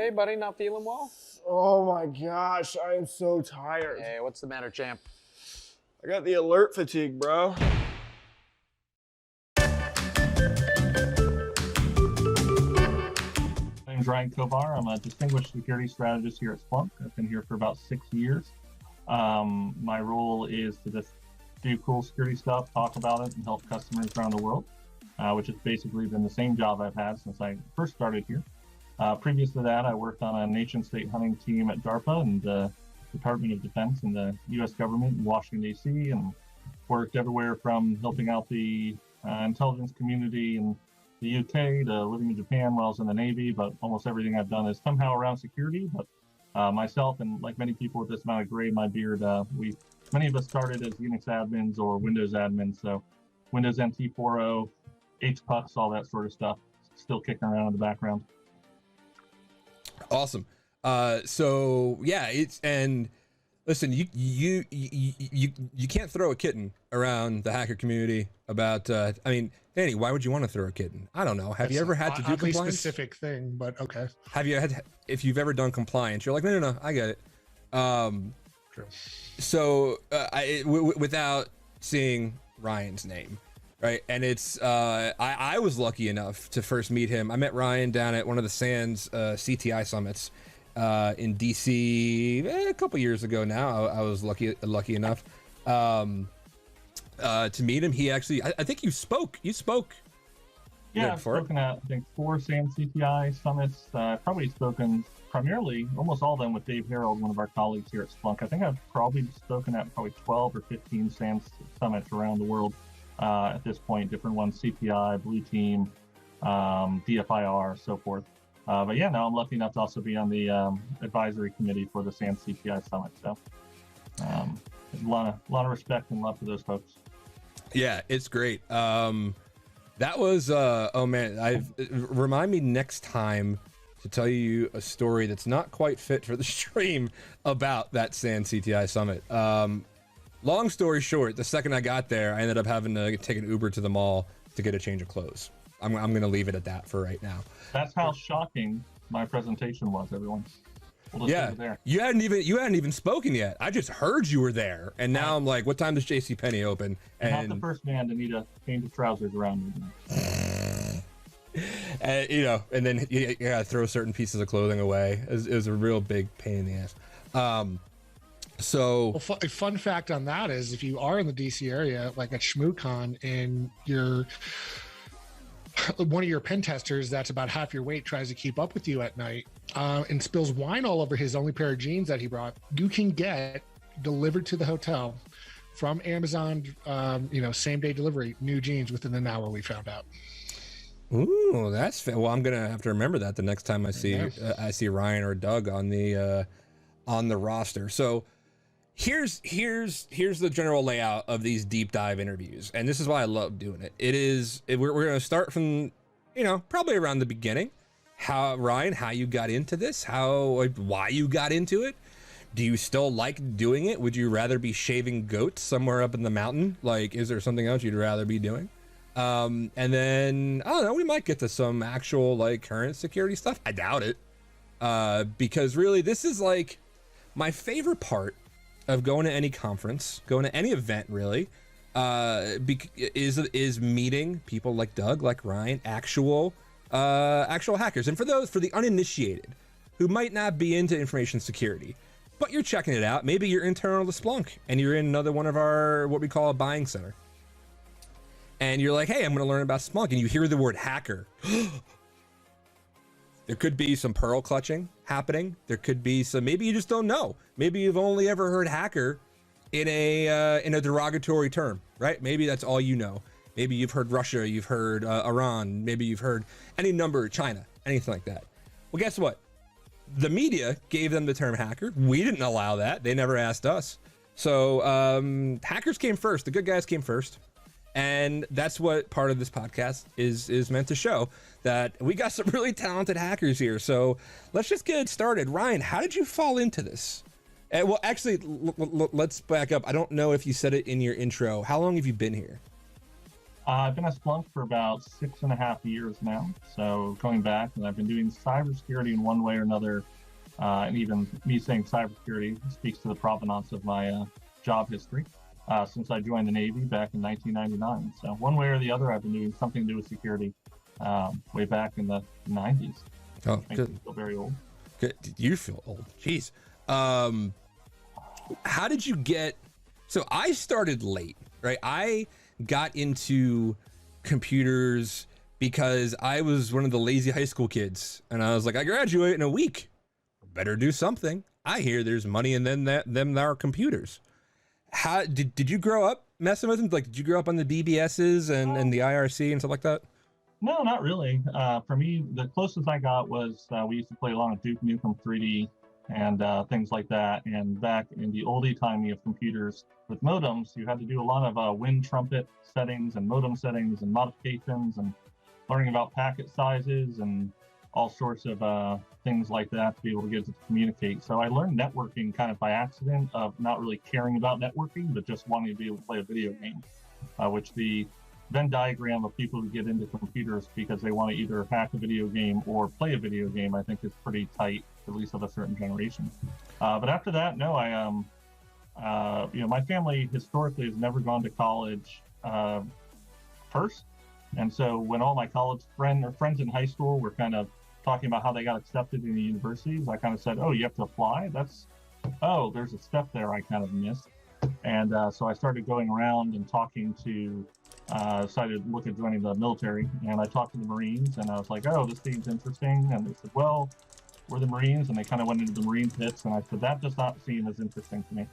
okay, buddy? Not feeling well? Oh my gosh, I am so tired. Hey, what's the matter, champ? I got the alert fatigue, bro. My name is Ryan Kovar. I'm a distinguished security strategist here at Splunk. I've been here for about 6 years. My role is to just do cool security stuff, talk about it, and help customers around the world, which has basically been the same job I've had since I first started here. Previous to that, I worked on a nation-state hunting team at DARPA and the Department of Defense and the U.S. government in Washington, D.C., and worked everywhere from helping out the intelligence community in the UK to living in Japan while I was in the Navy. But almost everything I've done is somehow around security. But myself, and like many people with this amount of gray in my beard, many of us started as Unix admins or Windows admins. So Windows NT 4.0, HPUX, all that sort of stuff, still kicking around in the background. Awesome. So yeah, and listen, you can't throw a kitten around the hacker community about, I mean, Danny, why would you want to throw a kitten? I don't know. Have you ever had to do compliance? Specific thing, but okay. Have you had, if you've ever done compliance, you're like, no, I get it. True. So without seeing Ryan's name, right? And it's, I was lucky enough to first meet him. I met Ryan down at one of the SANS CTI summits in DC a couple years ago now. I was lucky enough to meet him. He actually, I think you spoke. Yeah, I've spoken at, I think, 4 SANS CTI summits. Probably spoken primarily, almost all of them, with Dave Harold, one of our colleagues here at Splunk. I think I've probably spoken at 12 or 15 SANS summits around the world. At this point, different ones, CPI, Blue Team, DFIR, so forth. But yeah, now I'm lucky enough to also be on the advisory committee for the SANS CPI Summit. So a lot of respect and love for those folks. Yeah, it's great. That was, oh man, remind me next time to tell you a story that's not quite fit for the stream about that SANS CTI Summit. Long story short, the second I got there, I ended up having to take an Uber to the mall to get a change of clothes. I'm going to leave it at that for right now. That's how shocking my presentation was, everyone. We'll just leave it there. You hadn't even spoken yet. I just heard you were there, and now I'm like, what time does JCPenney open? And not the first man to need a change of trousers around me. You know, and then you gotta throw certain pieces of clothing away. It was a real big pain in the ass. So well, fun fact on that is if you are in the DC area, like at ShmooCon, and one of your pen testers that's about half your weight tries to keep up with you at night and spills wine all over his only pair of jeans that he brought, you can get delivered to the hotel from Amazon, same day delivery, new jeans within an hour, we found out. Ooh, that's fair. Well, I'm gonna have to remember that the next time I see Ryan or Doug on the roster. So here's the general layout of these deep dive interviews, and this is why I love doing it. We're going to start from, probably around the beginning. Ryan, how you got into this, why you got into it. Do you still like doing it? Would you rather be shaving goats somewhere up in the mountain? Like, is there something else you'd rather be doing? And then, I don't know, we might get to some actual current security stuff. I doubt it. Because really this is like my favorite part of going to any conference, going to any event really, is meeting people like Doug, like Ryan, actual hackers. And for the uninitiated who might not be into information security, but you're checking it out, maybe you're internal to Splunk and you're in another one of our, what we call a buying center. And you're like, hey, I'm going to learn about Splunk, and you hear the word hacker. There could be some pearl clutching happening. There could be some, maybe you just don't know. Maybe you've only ever heard hacker in a derogatory term, right? Maybe that's all you know. Maybe you've heard Russia, you've heard Iran, maybe you've heard any number, China, anything like that. Well, guess what? The media gave them the term hacker. We didn't allow that. They never asked us. So hackers came first. The good guys came first. And that's what part of this podcast is meant to show, that we got some really talented hackers here. So let's just get it started. Ryan, how did you fall into this? Well, actually, let's back up. I don't know if you said it in your intro. How long have you been here? I've been at Splunk for about 6.5 years now. So going back, and I've been doing cybersecurity in one way or another. And even me saying cybersecurity speaks to the provenance of my job history since I joined the Navy back in 1999. So one way or the other, I've been doing something to do with security way back in the 90s. Oh, Makes good. me feel very old. Good. You feel old. Jeez. How did you get? So I started late, right? I got into computers because I was one of the lazy high school kids, and I was like, I graduate in a week. Better do something. I hear there's money in them that are computers. How did you grow up messing with them? Like, did you grow up on the BBSs and the IRC and stuff like that? No, not really. For me, the closest I got was we used to play a lot of Duke Nukem 3D and things like that. And back in the oldie timey of computers with modems, you had to do a lot of wind trumpet settings and modem settings and modifications and learning about packet sizes and all sorts of things like that to be able to get it to communicate. So I learned networking kind of by accident of not really caring about networking, but just wanting to be able to play a video game, which the Venn diagram of people who get into computers because they want to either hack a video game or play a video game, I think is pretty tight, at least of a certain generation. But after that, no, my family historically has never gone to college first. And so when all my college friends in high school were kind of talking about how they got accepted in the universities, I kind of said, oh, you have to apply? There's a step there I kind of missed. And so I started going around and talking to, decided to look at joining the military. And I talked to the Marines and I was like, oh, this seems interesting. And they said, well, we're the Marines. And they kind of went into the Marine pits. And I said, that does not seem as interesting to me.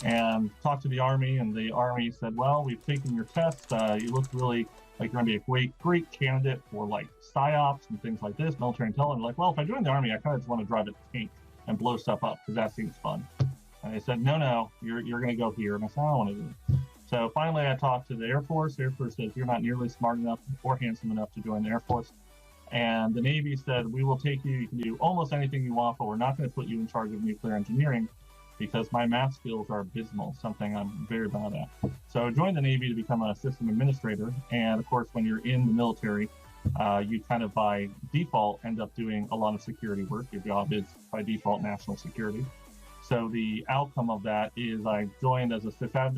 And talked to the Army, and the Army said, well, we've taken your test. You look really like you're going to be a great candidate for like PSYOPs and things like this, military intelligence. Like, well, if I join the Army, I kind of just want to drive a tank and blow stuff up because that seems fun. And they said, no, you're going to go here. And I said, I don't want to do it. So finally, I talked to the Air Force. The Air Force says, you're not nearly smart enough or handsome enough to join the Air Force. And the Navy said, we will take you. You can do almost anything you want, but we're not going to put you in charge of nuclear engineering because my math skills are abysmal, something I'm very bad at. So I joined the Navy to become a system administrator. And of course, when you're in the military, you kind of by default end up doing a lot of security work. Your job is by default national security. So the outcome of that is I joined as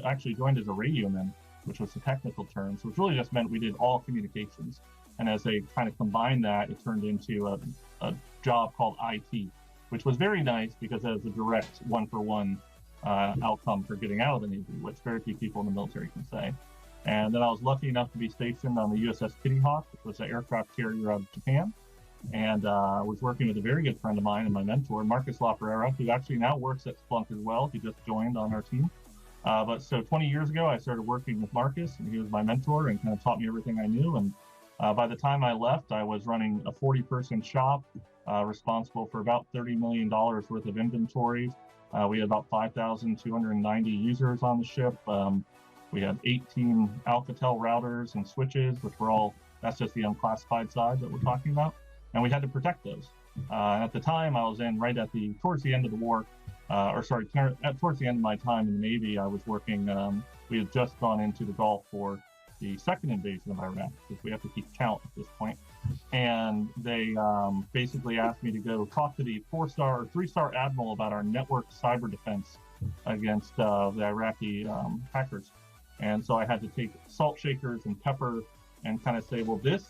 actually joined as a radioman, which was the technical term. So it really just meant we did all communications. And as they kind of combined that, it turned into a job called IT, which was very nice because it was a direct one-for-one outcome for getting out of the Navy, which very few people in the military can say. And then I was lucky enough to be stationed on the USS Kitty Hawk, which was an aircraft carrier out of Japan. And I was working with a very good friend of mine and my mentor, Marcus LaPerera, who actually now works at Splunk as well. He just joined on our team. But so 20 years ago, I started working with Marcus, and he was my mentor and kind of taught me everything I knew. And by the time I left, I was running a 40-person shop, responsible for about $30 million worth of inventory. We had about 5,290 users on the ship. We had 18 Alcatel routers and switches, which were all, that's just the unclassified side that we're talking about. And we had to protect those. And at the time, I was in right at towards the end of the war, towards the end of my time in the Navy, I was working, we had just gone into the Gulf for the second invasion of Iraq, because we have to keep count at this point. And they basically asked me to go talk to the 4-star or 3-star admiral about our network cyber defense against the Iraqi hackers. And so I had to take salt shakers and pepper and kind of say, well, this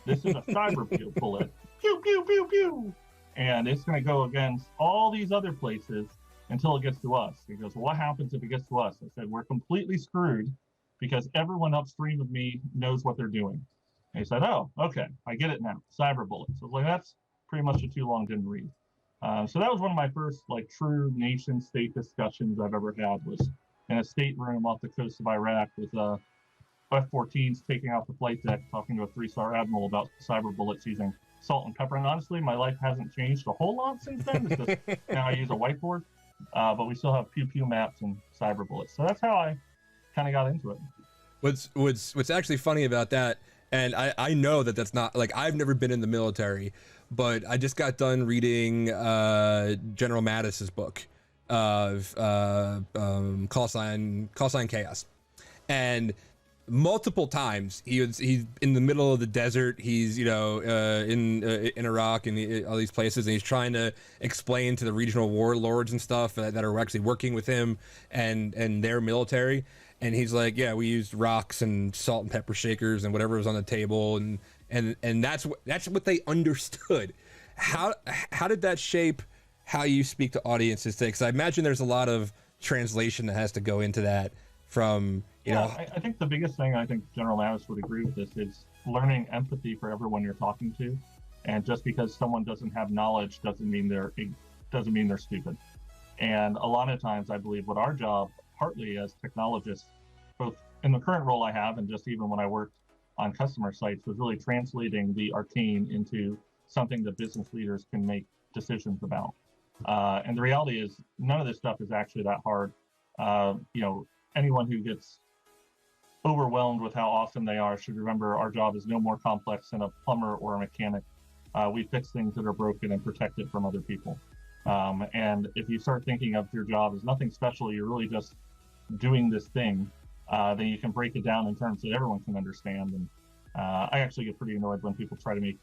is a cyber bullet. Pew, pew, pew, pew. And it's going to go against all these other places until it gets to us. He goes, well, what happens if it gets to us? I said, we're completely screwed because everyone upstream of me knows what they're doing. And he said, oh, okay, I get it now. Cyber bullets. So I was like, that's pretty much a too long didn't read. So that was one of my first like true nation state discussions I've ever had, was in a stateroom off the coast of Iraq with F-14s taking out the flight deck, talking to a 3-star admiral about cyber bullets using salt and pepper. And honestly, my life hasn't changed a whole lot since then. It's just now I use a whiteboard, but we still have pew-pew maps and cyber bullets. So that's how I kind of got into it. What's actually funny about that, and I know that's not, like, I've never been in the military, but I just got done reading General Mattis's book of Call Sign Chaos. And multiple times. He's in the middle of the desert. He's in Iraq and all these places, and he's trying to explain to the regional warlords and stuff that are actually working with him and their military. And he's like, yeah, we used rocks and salt and pepper shakers and whatever was on the table, and that's what they understood. How did that shape how you speak to audiences today? Because I imagine there's a lot of translation that has to go into that from I think the biggest thing, I think General Mattis would agree with this, is learning empathy for everyone you're talking to. And just because someone doesn't have knowledge doesn't mean they're stupid. And a lot of times I believe what our job, partly as technologists, both in the current role I have and just even when I worked on customer sites, was really translating the arcane into something that business leaders can make decisions about. And the reality is none of this stuff is actually that hard. Anyone who gets overwhelmed with how awesome they are should remember our job is no more complex than a plumber or a mechanic. We fix things that are broken and protect it from other people. And if you start thinking of your job as nothing special, you're really just doing this thing, then you can break it down in terms that everyone can understand. And I actually get pretty annoyed when people try to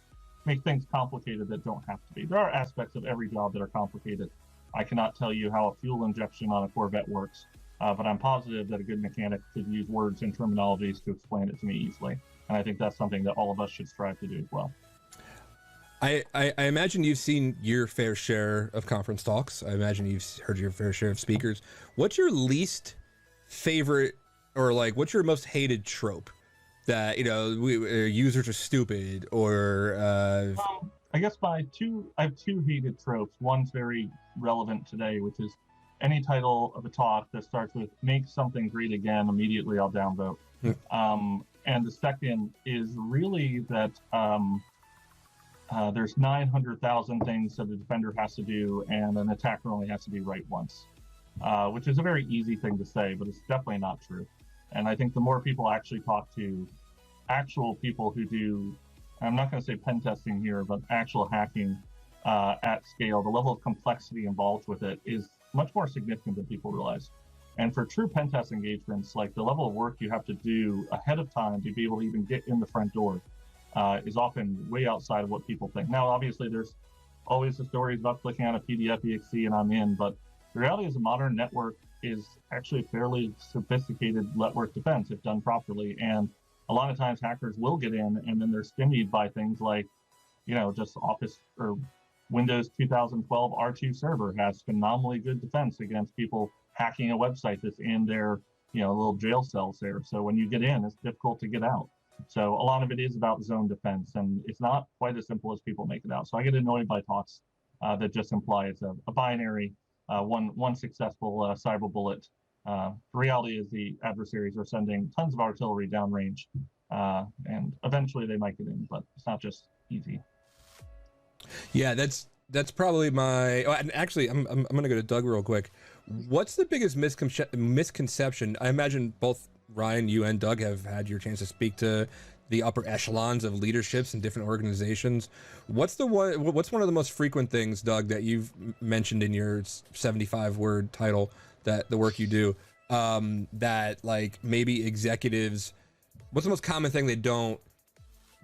make things complicated that don't have to be. There are aspects of every job that are complicated. I cannot tell you how a fuel injection on a Corvette works, but I'm positive that a good mechanic could use words and terminologies to explain it to me easily. And I think that's something that all of us should strive to do as well. I imagine you've seen your fair share of conference talks. I imagine you've heard your fair share of speakers. What's your least favorite, or like, what's your most hated trope that, users are stupid, or I guess I have two hated tropes. One's very relevant today, which is any title of a talk that starts with "make something great again," immediately I'll downvote. And the second is really that there's 900,000 things that a defender has to do, and an attacker only has to be right once, which is a very easy thing to say, but it's definitely not true. And I think the more people actually talk to actual people who do, I'm not going to say pen testing here, but actual hacking at scale, the level of complexity involved with it is much more significant than people realize. And for true pen test engagements, like the level of work you have to do ahead of time to be able to even get in the front door is often way outside of what people think. Now, obviously, there's always the stories about clicking on a PDF exe and I'm in, but the reality is a modern network is actually fairly sophisticated network defense if done properly. And a lot of times hackers will get in and then they're stymied by things like, just Office or Windows 2012 R2 server has phenomenally good defense against people hacking a website that's in their, little jail cells there. So when you get in, it's difficult to get out. So a lot of it is about zone defense, and it's not quite as simple as people make it out. So I get annoyed by talks that just imply it's a binary, one successful cyber bullet. The reality is the adversaries are sending tons of artillery downrange, and eventually they might get in, but it's not just easy. Yeah, that's probably my. Oh, and actually, I'm gonna go to Doug real quick. What's the biggest misconception? I imagine both Ryan, you, and Doug have had your chance to speak to the upper echelons of leaderships in different organizations. What's one of the most frequent things, Doug, that you've mentioned in your 75-word title, that the work you do, that like maybe executives, what's the most common thing they don't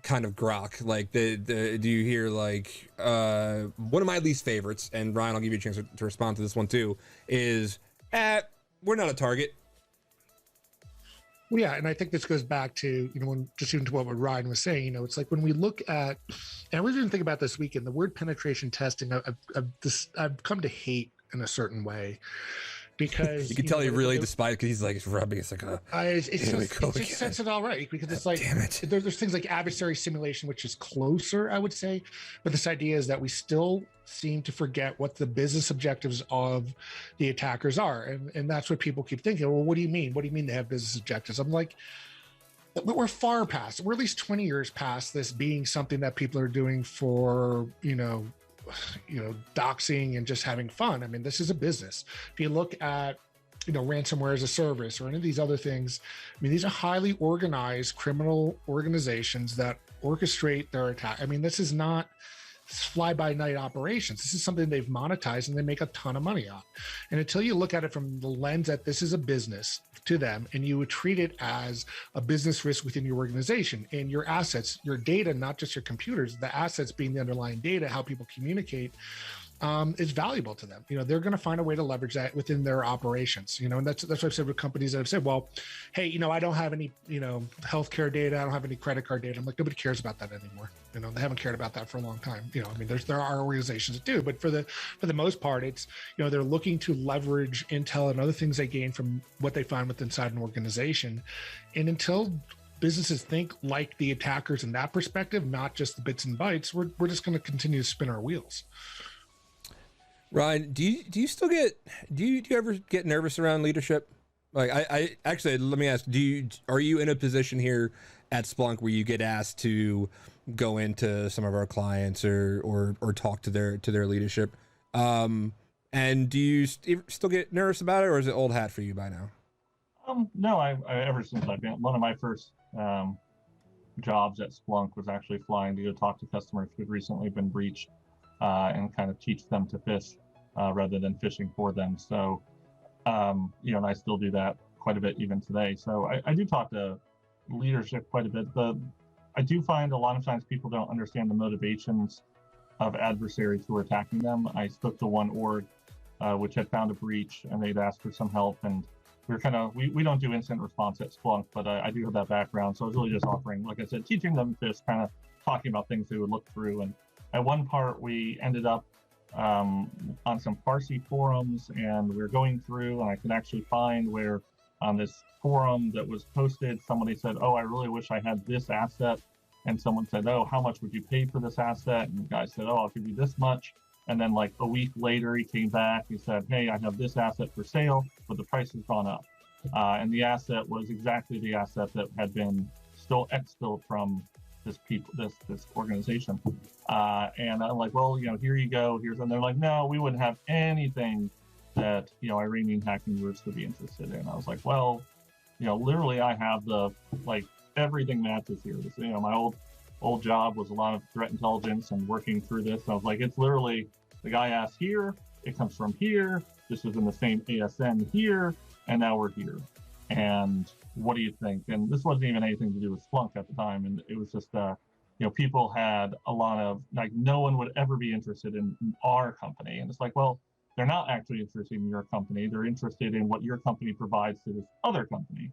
kind of grok? Like do you hear like one of my least favorites, and Ryan, I'll give you a chance to respond to this one too, is we're not a target. Well, yeah, and I think this goes back to, when just even to what Ryan was saying, it's like when we look at, and I was even thinking about this weekend, the word penetration testing, I've come to hate in a certain way, because you can tell he really despise it, because he's like, it's rubbing. It's like, it just sets it all right, because it's like, damn it. There's things like adversary simulation, which is closer, I would say, but this idea is that we still seem to forget what the business objectives of the attackers are, and that's what people keep thinking. Well, what do you mean? What do you mean they have business objectives? I'm like, we're far past. We're at least 20 years past this being something that people are doing for doxing and just having fun. I mean, this is a business. If you look at ransomware as a service or any of these other things, I mean, these are highly organized criminal organizations that orchestrate their attack. I mean, this is not fly-by-night operations. This is something they've monetized and they make a ton of money on. And until you look at it from the lens that this is a business to them, and you would treat it as a business risk within your organization and your assets, your data, not just your computers, the assets being the underlying data, how people communicate, is valuable to them. They're going to find a way to leverage that within their operations. And that's what I've said with companies that have said, well, hey, I don't have any, healthcare data. I don't have any credit card data. I'm like, nobody cares about that anymore. They haven't cared about that for a long time. There are organizations that do, but for the most part, it's, they're looking to leverage intel and other things they gain from what they find within inside an organization. And until businesses think like the attackers in that perspective, not just the bits and bytes, we're just going to continue to spin our wheels. Ryan, do you still do you ever get nervous around leadership? Like, I actually, let me ask, are you in a position here at Splunk where you get asked to go into some of our clients or talk to their leadership? And do you still get nervous about it, or is it old hat for you by now? No, I ever since I've been, one of my first jobs at Splunk was actually flying to go talk to customers who'd recently been breached, and kind of teach them to fish rather than fishing for them. So, and I still do that quite a bit even today. So I do talk to leadership quite a bit. I do find a lot of times people don't understand the motivations of adversaries who are attacking them. I spoke to one org which had found a breach, and they'd asked for some help, and we don't do incident response at Splunk, but I do have that background. So I was really just offering, like I said, teaching them fish, kind of talking about things they would look through. And at one part, we ended up on some Farsi forums, and we were going through, and I could actually find where on this forum that was posted, somebody said, oh, I really wish I had this asset. And someone said, oh, how much would you pay for this asset? And the guy said, oh, I'll give you this much. And then like a week later, he came back, he said, hey, I have this asset for sale, but the price has gone up. And the asset was exactly the asset that had been exfilled from this organization. And I'm like, well, here you go. And they're like, no, we wouldn't have anything that, Iranian hacking groups would be interested in. I was like, well, literally I have everything matches here. This, my old job was a lot of threat intelligence and working through this. I was like, it's literally, the guy asked here, it comes from here, this was in the same ASN here, and now we're here. And what do you think? And this wasn't even anything to do with Splunk at the time. And it was just, people had a lot of, no one would ever be interested in our company. And it's like, well, they're not actually interested in your company. They're interested in what your company provides to this other company.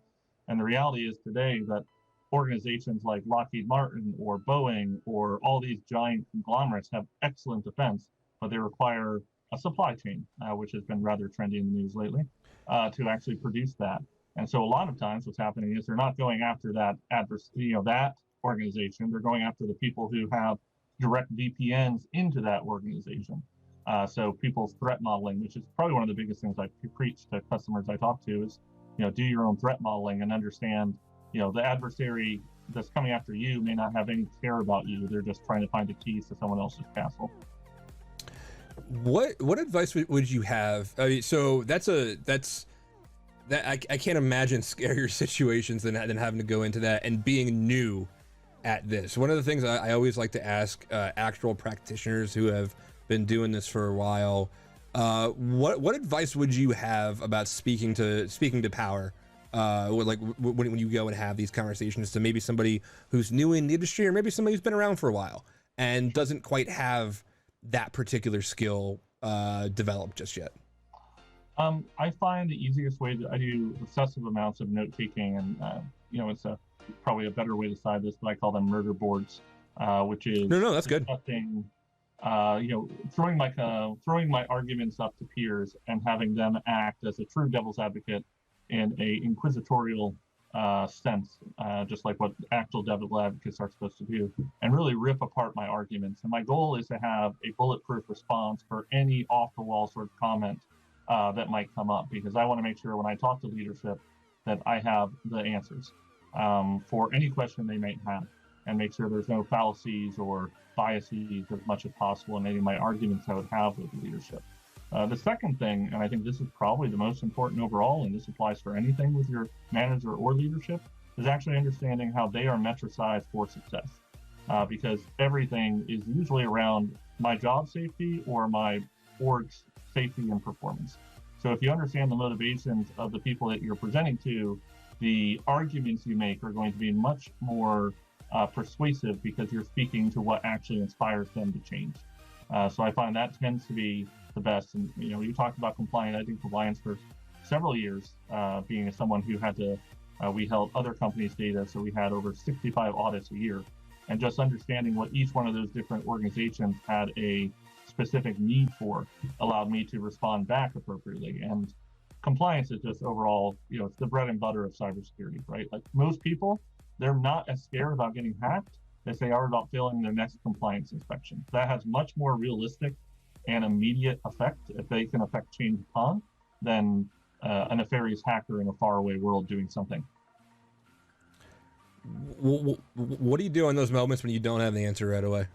And the reality is today that organizations like Lockheed Martin or Boeing or all these giant conglomerates have excellent defense, but they require a supply chain, which has been rather trendy in the news lately, to actually produce that. And so a lot of times what's happening is they're not going after that that organization. They're going after the people who have direct VPNs into that organization. So people's threat modeling, which is probably one of the biggest things I preach to customers I talk to, is, do your own threat modeling and understand, the adversary that's coming after you may not have any care about you. They're just trying to find the keys to someone else's castle. What advice would you have? I mean, so I can't imagine scarier situations than having to go into that and being new at this. One of the things I always like to ask actual practitioners who have been doing this for a while, what advice would you have about speaking to power? When you go and have these conversations to maybe somebody who's new in the industry, or maybe somebody who's been around for a while and doesn't quite have that particular skill developed just yet? I find the easiest way I do excessive amounts of note taking, and it's probably a better way to side this, but I call them murder boards, which is that's good. Throwing my arguments up to peers and having them act as a true devil's advocate in a inquisitorial sense, just like what actual devil advocates are supposed to do, and really rip apart my arguments. And my goal is to have a bulletproof response for any off-the-wall sort of comment that might come up, because I want to make sure when I talk to leadership that I have the answers for any question they might have, and make sure there's no fallacies or biases as much as possible in any of my arguments I would have with leadership. The second thing, and I think this is probably the most important overall, and this applies for anything with your manager or leadership, is actually understanding how they are metricized for success. Because everything is usually around my job safety or my org's safety and performance. So if you understand the motivations of the people that you're presenting to, the arguments you make are going to be much more persuasive because you're speaking to what actually inspires them to change. So I find that tends to be the best. And you talked about compliance. I think compliance for several years, being someone who had to, we held other companies' data, so we had over 65 audits a year, and just understanding what each one of those different organizations had a specific need for allowed me to respond back appropriately. And compliance is just overall, it's the bread and butter of cybersecurity, right? Like most people, they're not as scared about getting hacked as they are about failing their next compliance inspection. That has much more realistic and immediate effect if they can affect change upon than a nefarious hacker in a faraway world doing something. What do you do in those moments when you don't have the answer right away?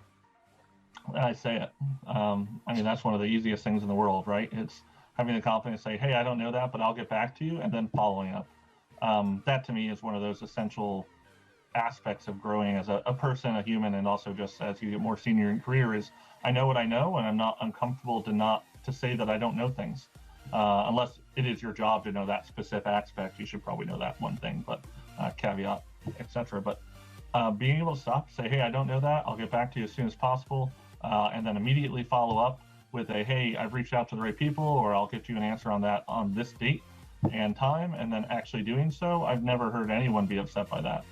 I say it. That's one of the easiest things in the world, right? It's having the confidence to say, hey, I don't know that, but I'll get back to you, and then following up. That to me is one of those essential aspects of growing as a person, a human, and also just as you get more senior in career is I know what I know, and I'm not uncomfortable to say that I don't know things. Unless it is your job to know that specific aspect, you should probably know that one thing, but caveat, etc. But being able to stop, say, hey, I don't know that, I'll get back to you as soon as possible, and then immediately follow up with a, hey, I've reached out to the right people, or I'll get you an answer on that on this date and time, and then actually doing so. I've never heard anyone be upset by that.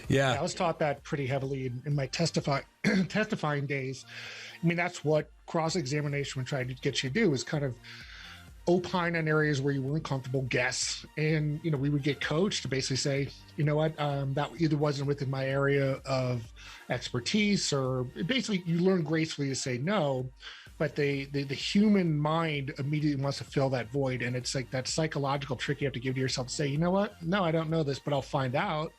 Yeah, I was taught that pretty heavily in my testifying days. I mean, that's what cross-examination would try to get you to do, is kind of opine on areas where you weren't comfortable, guess. And, we would get coached to basically say, you know what, that either wasn't within my area of expertise, or basically you learn gracefully to say no. But the human mind immediately wants to fill that void. And it's like that psychological trick you have to give to yourself to say, you know what, no, I don't know this, but I'll find out.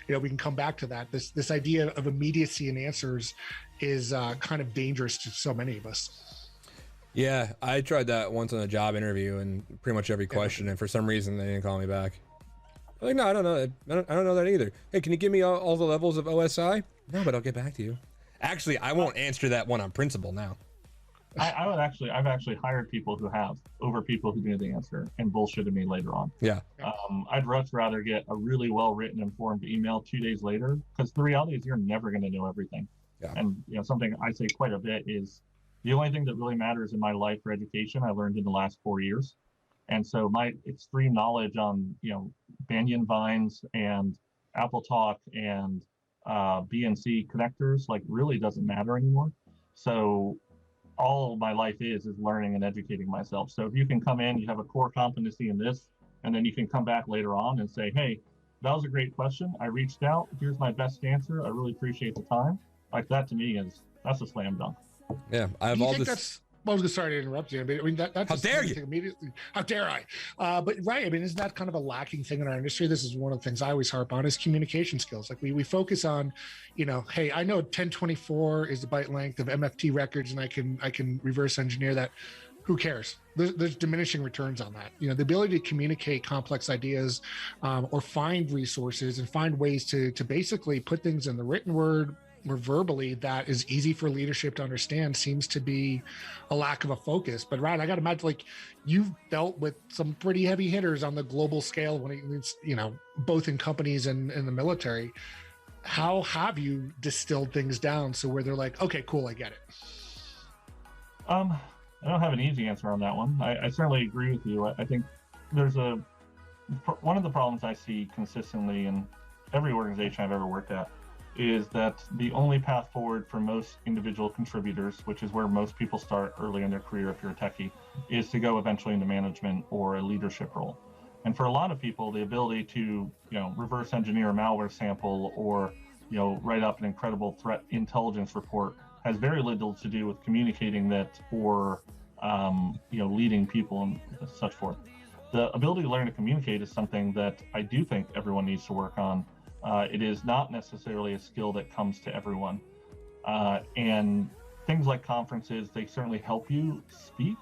We can come back to that. This idea of immediacy in answers is kind of dangerous to so many of us. Yeah, I tried that once on a job interview, and pretty much every question, and for some reason they didn't call me back. I'm like, no, I don't know. I don't know that either. Hey, can you give me all the levels of OSI? No, but I'll get back to you. Actually, I won't answer that one on principle now. I've actually hired people who have over people who knew the answer and bullshitted me later on. Yeah. I'd much rather get a really well-written, informed email 2 days later, because the reality is you're never going to know everything. Yeah. And something I say quite a bit is the only thing that really matters in my life for education I learned in the last 4 years. And so my extreme knowledge on Banyan vines and AppleTalk and BNC connectors really doesn't matter anymore. So all my life is learning and educating myself. So if you can come in, you have a core competency in this, and then you can come back later on and say, hey, that was a great question. I reached out. Here's my best answer. I really appreciate the time. Like that to me that's a slam dunk. Yeah. I have all this. I was sorry to interrupt you. I mean, that's how dare you? Immediately. How dare I? But right. I mean, isn't that kind of a lacking thing in our industry? This is one of the things I always harp on is communication skills. Like we focus on, hey, I know 1024 is the byte length of MFT records, and I can reverse engineer that. Who cares? There's diminishing returns on that. The ability to communicate complex ideas, or find resources and find ways to basically put things in the written word or verbally that is easy for leadership to understand seems to be a lack of a focus. But Ryan, I got to imagine you've dealt with some pretty heavy hitters on the global scale when it's, both in companies and in the military. How have you distilled things down so where they're like, okay, cool, I get it? I don't have an easy answer on that one. I certainly agree with you. I think there's one of the problems I see consistently in every organization I've ever worked at is that the only path forward for most individual contributors, which is where most people start early in their career if you're a techie, is to go eventually into management or a leadership role. And for a lot of people, the ability to, reverse engineer a malware sample or, write up an incredible threat intelligence report has very little to do with communicating that or, leading people and such forth. The ability to learn to communicate is something that I do think everyone needs to work on. It is not necessarily a skill that comes to everyone. And things like conferences, they certainly help you speak,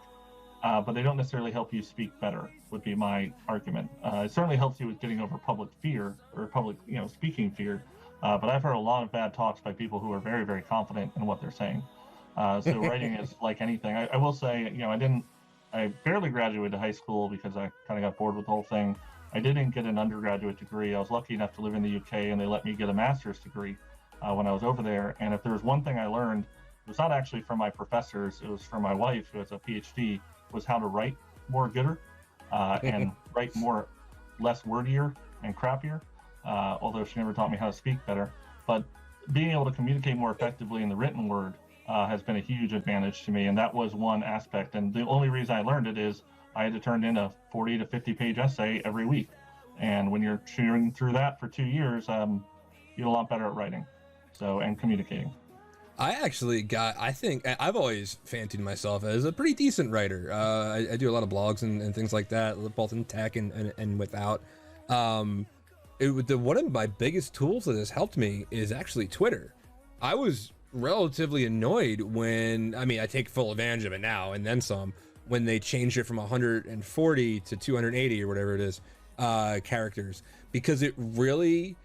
but they don't necessarily help you speak better, would be my argument. It certainly helps you with getting over public fear or public, speaking fear, But I've heard a lot of bad talks by people who are very, very confident in what they're saying. So writing is like anything. I will say, I barely graduated high school because I kind of got bored with the whole thing. I didn't get an undergraduate degree. I was lucky enough to live in the UK, and they let me get a master's degree when I was over there. And if there was one thing I learned, it was not actually from my professors, it was from my wife, who has a PhD, was how to write more gooder and write less wordier and crappier, although she never taught me how to speak better. But being able to communicate more effectively in the written word has been a huge advantage to me, and that was one aspect. And the only reason I learned it is I had to turn in a 40 to 50 page essay every week. And when you're chewing through that for 2 years, you get a lot better at writing and communicating. I think I've always fancied myself as a pretty decent writer. I do a lot of blogs and things like that, both in tech and without. One of my biggest tools that has helped me is actually Twitter. I was relatively annoyed when, I take full advantage of it now and then some, when they changed it from 140 to 280 or whatever it is, characters, because it really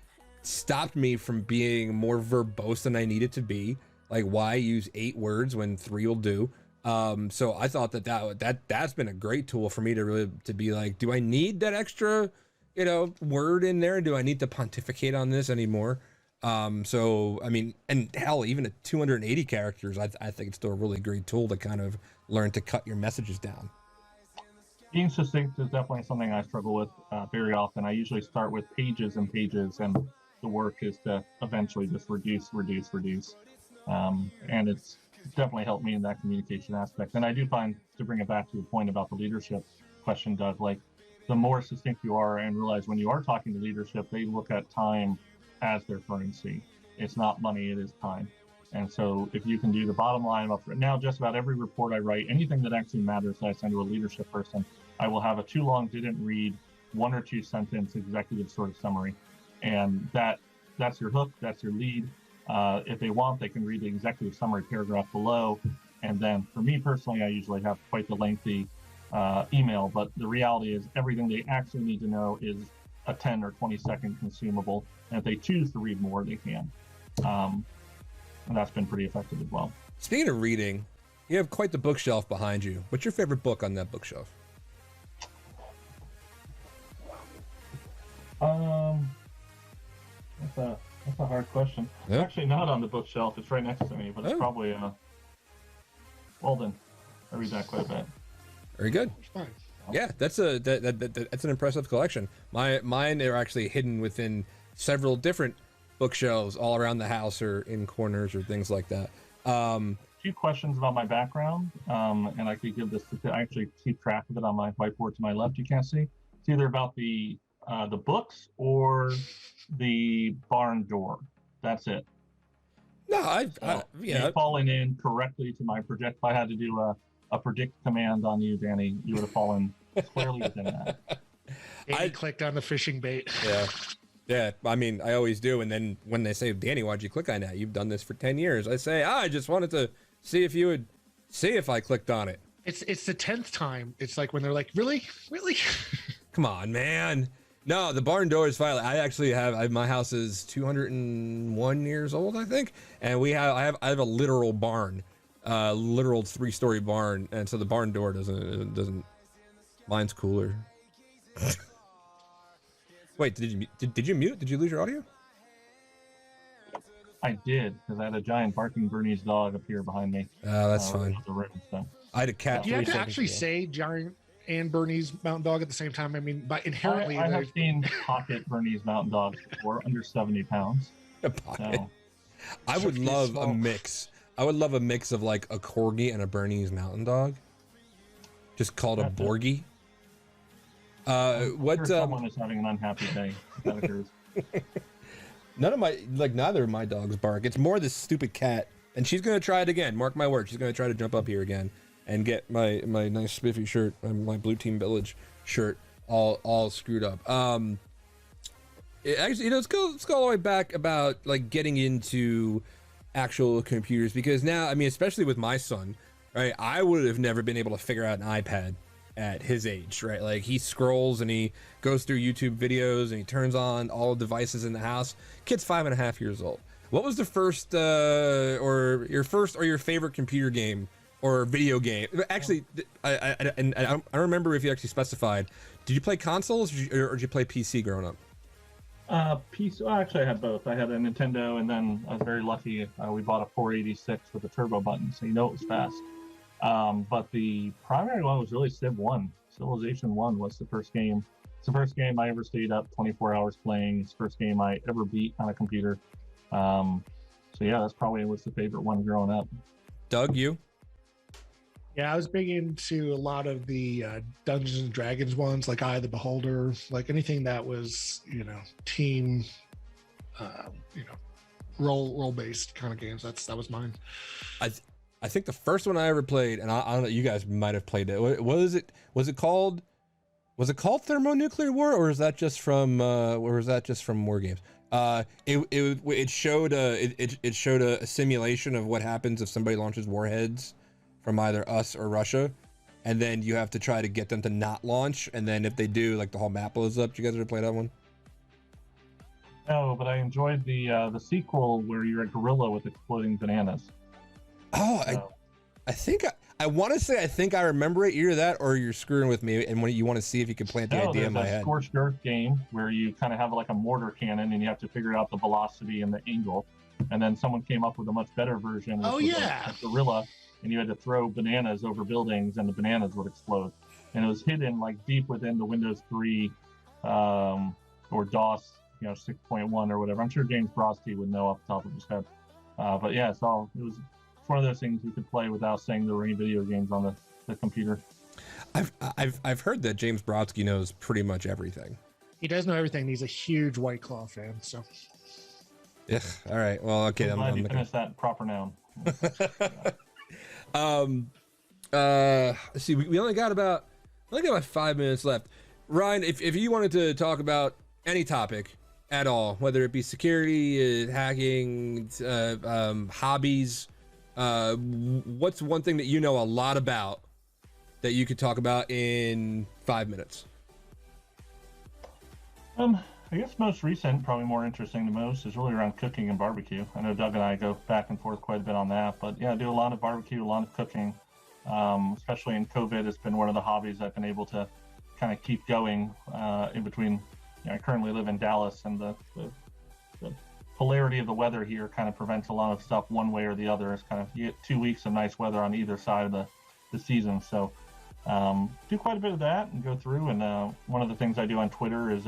stopped me from being more verbose than I needed to be. Like, why use 8 words when 3 will do? So I thought that's been a great tool for me to be like, do I need that extra, word in there? Do I need to pontificate on this anymore? And hell, even at 280 characters, I think it's still a really great tool to kind of learn to cut your messages down. Being succinct is definitely something I struggle with very often. I usually start with pages and pages, and the work is to eventually just reduce. And it's definitely helped me in that communication aspect. And I do find, to bring it back to your point about the leadership question, Doug, like, the more succinct you are, and realize when you are talking to leadership, they look at time as their currency. It's not money, it is time. And so if you can do the bottom line up now, just about every report I write, anything that actually matters that I send to a leadership person, I will have a too long, didn't read, 1 or 2 sentence executive sort of summary. And that's your hook, that's your lead. If they want, they can read the executive summary paragraph below. And then for me personally, I usually have quite the lengthy email, but the reality is everything they actually need to know is a 10 or 20 second consumable. And if they choose to read more, they can. And that's been pretty effective as well. Speaking of reading, you have quite the bookshelf behind you. What's your favorite book on that bookshelf? That's a hard question. Yeah. It's actually not on the bookshelf. It's right next to me, but it's probably Walden. I read that quite a bit. Very good. Fine. Yeah, that's an impressive collection. Mine are actually hidden within several different bookshelves all around the house or in corners or things like that. A few questions about my background, and I could give this. I actually keep track of it on my whiteboard to my left. You can't see. It's either about the books or the barn door. That's it. No, You've fallen in correctly to my project. If I had to do a predict command on you, Danny, you would have fallen squarely within that. I clicked on the fishing bait. Yeah. I always do. And then when they say, Danny, why'd you click on that? You've done this for 10 years. I say, I just wanted to see if you would see if I clicked on it. It's the 10th time. It's like when they're like, really? Come on, man. No, the barn door is violent. I actually have my house is 201 years old, I think, and I have a literal barn, literal 3-story barn, and so the barn door doesn't. Mine's cooler. Wait, did you mute? Did you lose your audio? I did, because I had a giant barking Bernese dog appear behind me. Oh, that's fine. The room, so. I had a cat. Do you have to actually say giant and Bernese mountain dog at the same time? But inherently, I have seen pocket Bernese mountain dogs before, under 70 pounds. A pocket. So. I would love a mix. I would love a mix of like a corgi and a Bernese mountain dog. Just called a Borgie. Sure someone is having an unhappy day. That occurs. Neither of my dogs bark. It's more this stupid cat, and she's gonna try it again. Mark my word, she's gonna try to jump up here again and get my nice spiffy shirt, my Blue Team Village shirt, all screwed up. Let's go all the way back about like getting into actual computers, because now, especially with my son, right? I would have never been able to figure out an iPad at his age, right? Like he scrolls and he goes through YouTube videos and he turns on all devices in the house. Kid's 5.5 years old. What was the first or your favorite computer game or video game? Actually, I don't remember if you actually specified. Did you play consoles or did you play PC growing up? PC. Well, actually, I had both. I had a Nintendo, and then I was very lucky. We bought a 486 with a turbo button, so you know it was fast. But the primary one was really Civ 1. Civilization 1 was the first game. It's the first game I ever stayed up 24 hours playing. It's the first game I ever beat on a computer. So yeah, that's probably was the favorite one growing up. Doug, you? Yeah, I was big into a lot of the Dungeons and Dragons ones, like Eye of the Beholder, like anything that was, team, role based kind of games. That was mine. I think the first one I ever played, and I don't know, you guys might have played it. Was it called Thermonuclear War, or is that just from War Games? It showed a simulation of what happens if somebody launches warheads from either us or Russia, and then you have to try to get them to not launch, and then if they do, like the whole map blows up. Did you guys ever play that one? No, but I enjoyed the sequel where you're a gorilla with exploding bananas. Oh, So, I want to say I think I remember it. Either that or you're screwing with me, and when you want to see if you can plant the idea in my there's a head. Scorched Earth game where you kind of have like a mortar cannon, and you have to figure out the velocity and the angle. And then someone came up with a much better version. Which was a gorilla, and you had to throw bananas over buildings, and the bananas would explode. And it was hidden like deep within the Windows 3 or DOS, 6.1 or whatever. I'm sure James Brosty would know off the top of his head. But yeah, it's one of those things you could play without saying there were any video games on the computer. I've heard that James Brodsky knows pretty much everything. He does know everything. He's a huge White Claw fan, so. Yeah. All right. Well, okay. I'm glad you finished that proper noun. Let's see. We only got about 5 minutes left. Ryan, if you wanted to talk about any topic at all, whether it be security, hacking, hobbies, what's one thing that you know a lot about that you could talk about in 5 minutes? I guess most recent, probably more interesting to most, is really around cooking and barbecue. I know Doug and I go back and forth quite a bit on that, but yeah, I do a lot of barbecue, a lot of cooking. Especially in COVID, it's been one of the hobbies I've been able to kind of keep going in between. I currently live in Dallas, and the polarity of the weather here kind of prevents a lot of stuff one way or the other. It's kind of, you get 2 weeks of nice weather on either side of the season. So do quite a bit of that and go through. And one of the things I do on Twitter is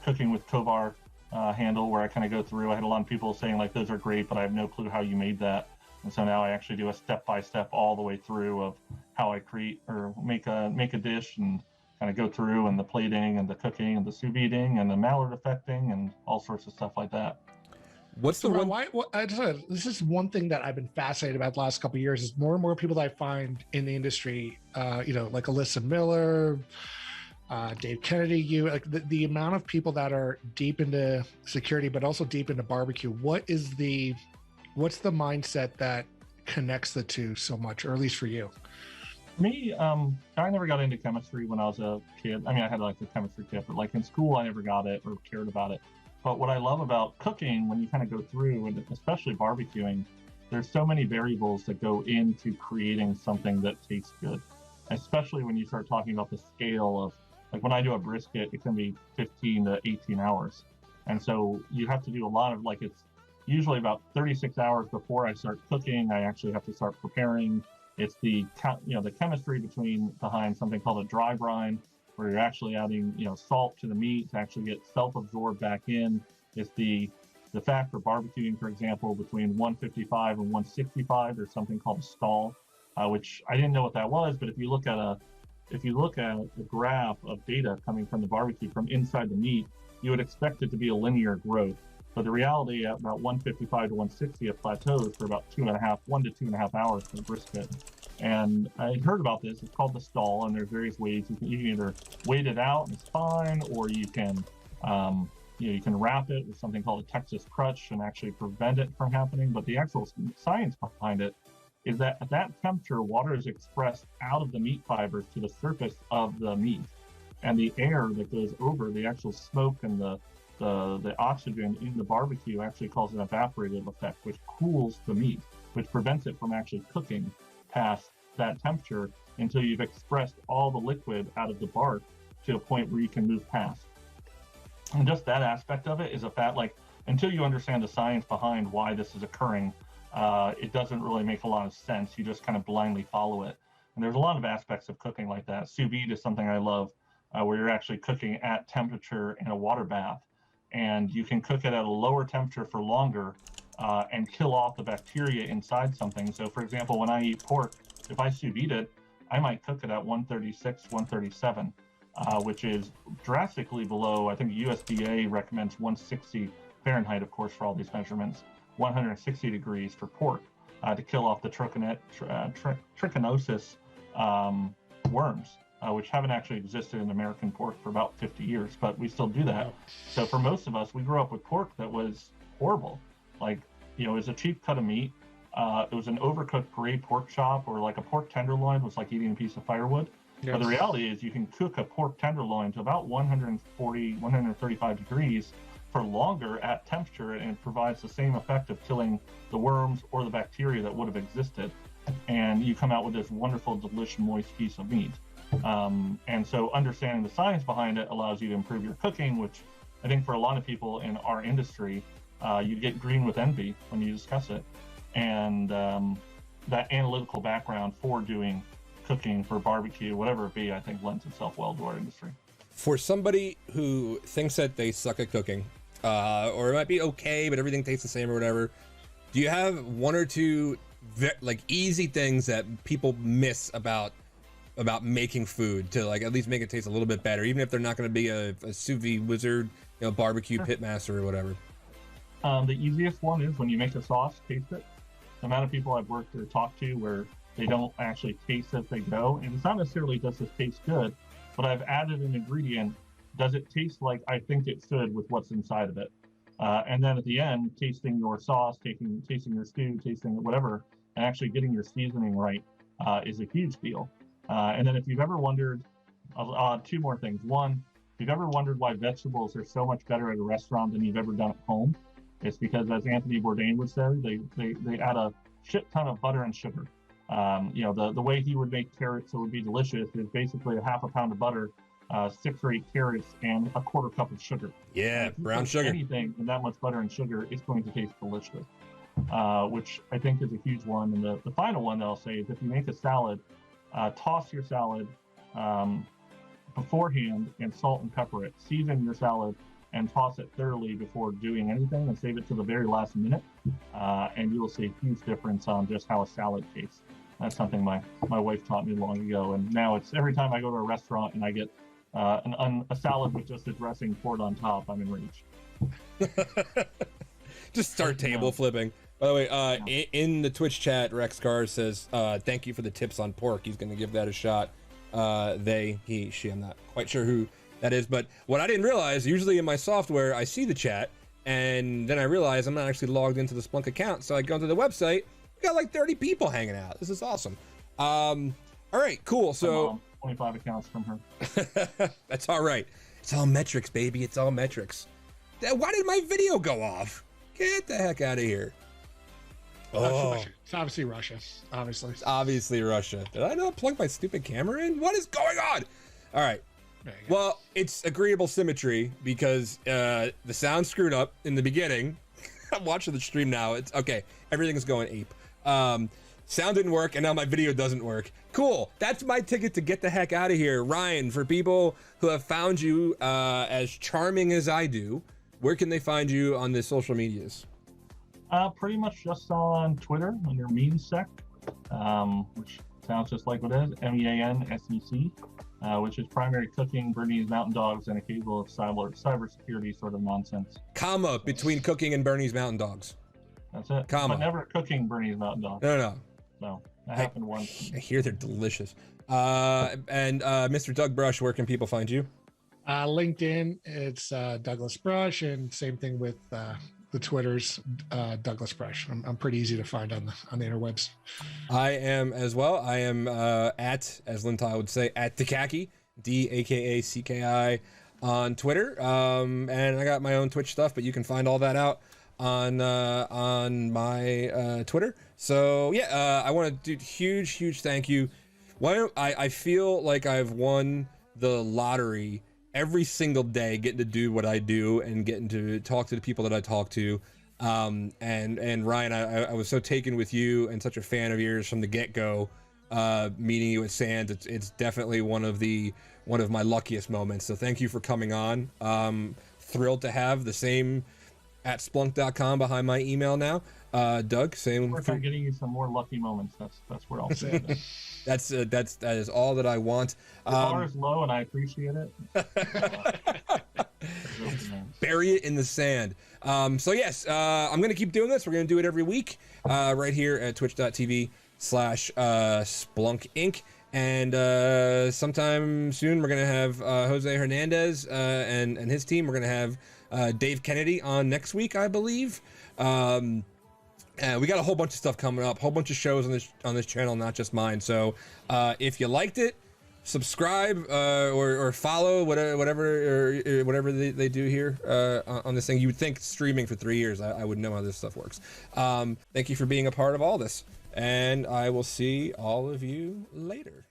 cooking with Kovar handle, where I kind of go through. I had a lot of people saying like, those are great, but I have no clue how you made that. And so now I actually do a step-by-step all the way through of how I create or make a dish, and kind of go through, and the plating and the cooking and the sous videing and the Maillard effecting and all sorts of stuff like that. What's the one? This is one thing that I've been fascinated about the last couple of years is more and more people that I find in the industry, like Alyssa Miller, Dave Kennedy, the amount of people that are deep into security, but also deep into barbecue. What's the mindset that connects the two so much, or at least for you? Me, I never got into chemistry when I was a kid. I mean, I had like a chemistry tip, but like in school, I never got it or cared about it. But what I love about cooking, when you kind of go through, and especially barbecuing, there's so many variables that go into creating something that tastes good. Especially when you start talking about the scale of, like when I do a brisket, it can be 15 to 18 hours. And so you have to do a lot of, like, it's usually about 36 hours before I start cooking. I actually have to start preparing. It's the chemistry behind something called a dry brine, where you're actually adding, salt to the meat to actually get self-absorbed back in. It's the fact for barbecuing, for example, between 155 and 165, there's something called a stall, which I didn't know what that was, but if you look at the graph of data coming from the barbecue from inside the meat, you would expect it to be a linear growth. But the reality, at about 155 to 160, it plateaus for about 1 to 2.5 hours for the brisket. And I heard about this. It's called the stall, and there's various ways. You can either wait it out and it's fine, or you can you can wrap it with something called a Texas crutch and actually prevent it from happening. But the actual science behind it is that at that temperature, water is expressed out of the meat fibers to the surface of the meat. And the air that goes over the actual smoke and the oxygen in the barbecue actually causes an evaporative effect, which cools the meat, which prevents it from actually cooking past that temperature until you've expressed all the liquid out of the bark to a point where you can move past. And just that aspect of it is a fact, like, until you understand the science behind why this is occurring, it doesn't really make a lot of sense. You just kind of blindly follow it. And there's a lot of aspects of cooking like that. Sous vide is something I love, where you're actually cooking at temperature in a water bath. And you can cook it at a lower temperature for longer and kill off the bacteria inside something. So for example, when I eat pork, if I sous vide it, I might cook it at 136, 137, which is drastically below, I think USDA recommends 160 Fahrenheit, of course, for all these measurements, 160 degrees for pork to kill off the trichinosis worms, which haven't actually existed in American pork for about 50 years, but we still do that. So for most of us, we grew up with pork that was horrible. Like, you know, it was a cheap cut of meat. It was an overcooked parade pork chop, or like a pork tenderloin was like eating a piece of firewood. Yes. But the reality is you can cook a pork tenderloin to about 140, 135 degrees for longer at temperature, and it provides the same effect of killing the worms or the bacteria that would have existed. And you come out with this wonderful, delicious, moist piece of meat. And so understanding the science behind it allows you to improve your cooking, which I think for a lot of people in our industry, you get green with envy when you discuss it. And that analytical background for doing cooking for barbecue, whatever it be, I think lends itself well to our industry. For somebody who thinks that they suck at cooking, or it might be okay, but everything tastes the same or whatever, do you have one or two like easy things that people miss about making food to like at least make it taste a little bit better, even if they're not going to be a sous vide wizard, you know, barbecue pitmaster or whatever? The easiest one is when you make a sauce, taste it. The amount of people I've worked or talked to where they don't actually taste as they go, and it's not necessarily does this taste good, but I've added an ingredient. Does it taste like I think it should with what's inside of it? And then at the end, tasting your sauce, tasting your stew, tasting whatever, and actually getting your seasoning right is a huge deal. And then if you've ever wondered, two more things. One, if you've ever wondered why vegetables are so much better at a restaurant than you've ever done at home, it's because, as Anthony Bourdain would say, they add a shit ton of butter and sugar. You know, the way he would make carrots that would be delicious is basically a half a pound of butter, 6 or 8 carrots, and a quarter cup of sugar. Yeah, brown sugar. Anything in that much butter and sugar is going to taste delicious, which I think is a huge one. And the final one that I'll say is if you make a salad, toss your salad beforehand and salt and pepper it. Season your salad and toss it thoroughly before doing anything, and save it to the very last minute. And you will see a huge difference on just how a salad tastes. That's something my wife taught me long ago, and now it's every time I go to a restaurant and I get a salad with just a dressing poured on top, I'm enraged. Just start table flipping. By the way, in the Twitch chat, Rex Gar says, thank you for the tips on pork. He's going to give that a shot. They, he, she, I'm not quite sure who that is. But what I didn't realize, usually in my software, I see the chat, and then I realize I'm not actually logged into the Splunk account. So I go to the website, we got like 30 people hanging out. This is awesome. All right, cool. So 25 accounts from her. That's all right. It's all metrics, baby. It's all metrics. Why did my video go off? Get the heck out of here. Oh, it's obviously Russia. Obviously. It's obviously Russia. Did I not plug my stupid camera in? What is going on? All right. Well, it's agreeable symmetry because the sound screwed up in the beginning. I'm watching the stream now. It's okay. Everything is going ape. Sound didn't work, and now my video doesn't work. Cool. That's my ticket to get the heck out of here. Ryan, for people who have found you as charming as I do, where can they find you on the social medias? Pretty much just on Twitter under MEANSEC, which sounds just like what it is, MEANSEC, which is primary cooking, Bernese Mountain Dogs, and occasional cybersecurity sort of nonsense. Comma between cooking and Bernese Mountain Dogs. That's it. Comma. But never cooking Bernese Mountain Dogs. No. No, that happened once. I hear they're delicious. And Mr. Doug Brush, where can people find you? LinkedIn, it's Douglas Brush, and same thing with the Twitters, Douglas Fresh. I'm pretty easy to find on the interwebs. I am as well. I am at, as Lintai would say, at Dakaki, DAKACKI on Twitter. And I got my own Twitch stuff, but you can find all that out on my Twitter. So yeah, I want to do huge thank you. I feel like I've won the lottery every single day, getting to do what I do and getting to talk to the people that I talk to. And Ryan, I was so taken with you and such a fan of yours from the get-go. Meeting you at Sands, it's definitely one of my luckiest moments. So thank you for coming on. Thrilled to have the same at Splunk.com behind my email now. Doug, same. Work on getting you some more lucky moments. That's what I'll say. That is all that I want. The bar is low, and I appreciate it. Bury it in the sand. So yes, I'm gonna keep doing this. We're gonna do it every week, right here at twitch.tv/Splunk Inc. And sometime soon we're gonna have Jose Hernandez and his team. We're gonna have Dave Kennedy on next week, I believe. And we got a whole bunch of stuff coming up, whole bunch of shows on this channel, not just mine. So if you liked it, subscribe or follow whatever they do here on this thing. You would think streaming for 3 years, I would know how this stuff works. Thank you for being a part of all this, and I will see all of you later.